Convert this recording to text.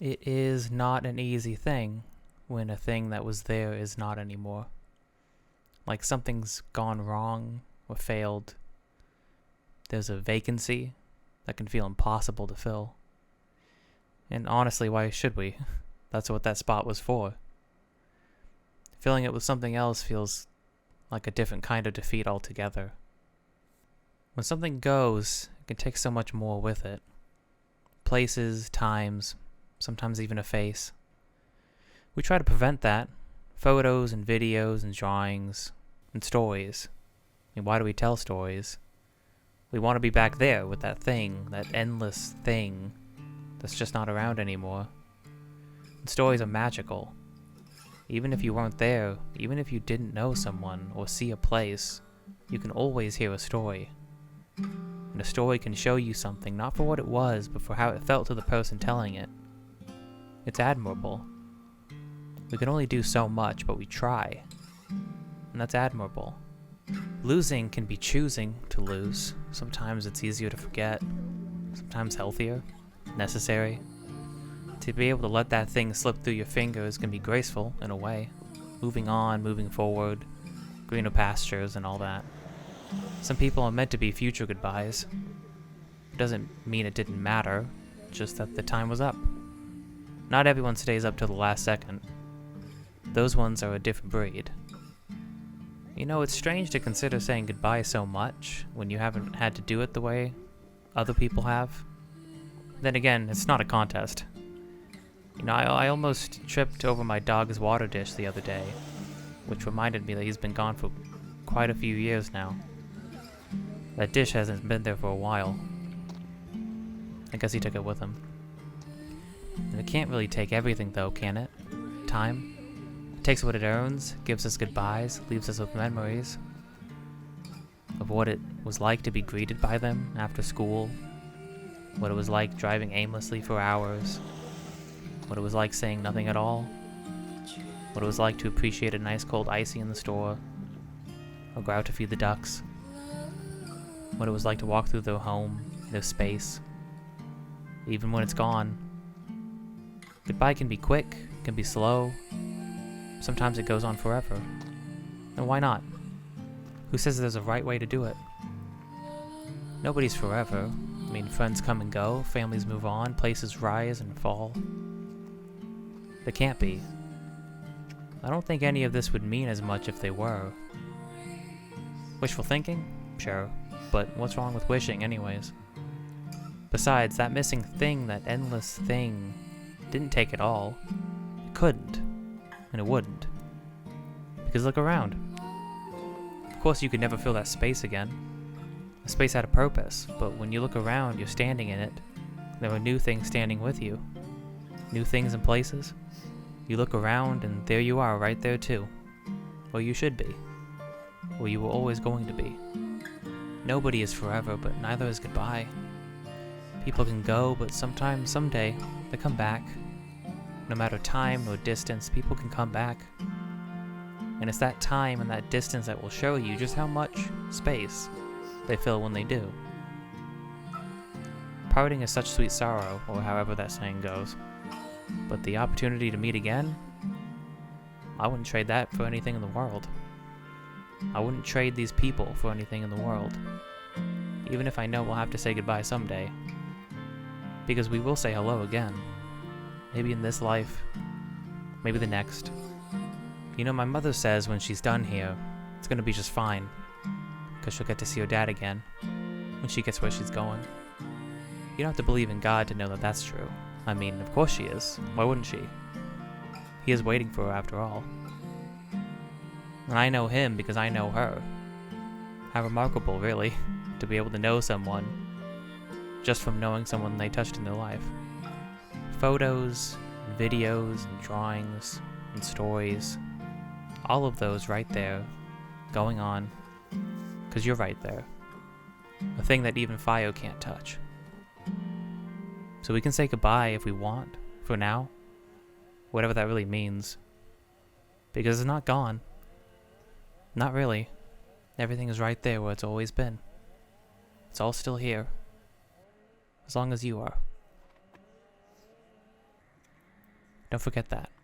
It is not an easy thing when a thing that was there is not anymore. Like something's gone wrong or failed. There's a vacancy that can feel impossible to fill. And honestly, why should we? That's what that spot was for. Filling it with something else feels like a different kind of defeat altogether. When something goes, it can take so much more with it. Places, times, sometimes even a face. We try to prevent that. Photos and videos and drawings and stories. Why do we tell stories? We want to be back there with that thing, that endless thing that's just not around anymore. And stories are magical. Even if you weren't there, even if you didn't know someone or see a place, you can always hear a story. And a story can show you something, not for what it was, but for how it felt to the person telling it. It's admirable. We can only do so much, but we try. And that's admirable. Losing can be choosing to lose. Sometimes it's easier to forget. Sometimes healthier. Necessary. To be able to let that thing slip through your fingers can be graceful, in a way. Moving on, moving forward, greener pastures and all that. Some people are meant to be future goodbyes. It doesn't mean it didn't matter, just that the time was up. Not everyone stays up till the last second. Those ones are a different breed. You know, it's strange to consider saying goodbye so much when you haven't had to do it the way other people have. Then again, it's not a contest. You know, I almost tripped over my dog's water dish the other day, which reminded me that he's been gone for quite a few years now. That dish hasn't been there for a while. I guess he took it with him. And it can't really take everything though, can it? Time? It takes what it earns, gives us goodbyes, leaves us with memories of what it was like to be greeted by them after school, what it was like driving aimlessly for hours, what it was like saying nothing at all, what it was like to appreciate a nice cold icy in the store, or go out to feed the ducks, what it was like to walk through their home, their space, even when it's gone. Goodbye can be quick, can be slow, sometimes it goes on forever. And why not? Who says there's a right way to do it? Nobody's forever. I mean, friends come and go, families move on, places rise and fall. They can't be. I don't think any of this would mean as much if they were. Wishful thinking? Sure. But what's wrong with wishing anyways? Besides, that missing thing, that endless thing, didn't take it all. It couldn't. And it wouldn't. Because look around. Of course you could never fill that space again. The space had a purpose, but when you look around, you're standing in it. There are new things standing with you. New things and places. You look around and there you are, right there too. Where you should be. Where you were always going to be. Nobody is forever, but neither is goodbye. People can go, but sometimes, someday, they come back. No matter time or distance, people can come back. And it's that time and that distance that will show you just how much space they fill when they do. Parting is such sweet sorrow, or however that saying goes. But the opportunity to meet again? I wouldn't trade that for anything in the world. I wouldn't trade these people for anything in the world. Even if I know we'll have to say goodbye someday. Because we will say hello again. Maybe in this life. Maybe the next. You know, my mother says when she's done here, it's gonna be just fine. Because she'll get to see her dad again. When she gets where she's going. You don't have to believe in God to know that that's true. I mean, of course she is. Why wouldn't she? He is waiting for her after all. And I know him because I know her. How remarkable, really, to be able to know someone just from knowing someone they touched in their life. Photos, and videos, and drawings, and stories. All of those right there, going on, because you're right there. A thing that even fire can't touch. So we can say goodbye if we want, for now. Whatever that really means. Because it's not gone. Not really. Everything is right there where it's always been. It's all still here. As long as you are. Don't forget that.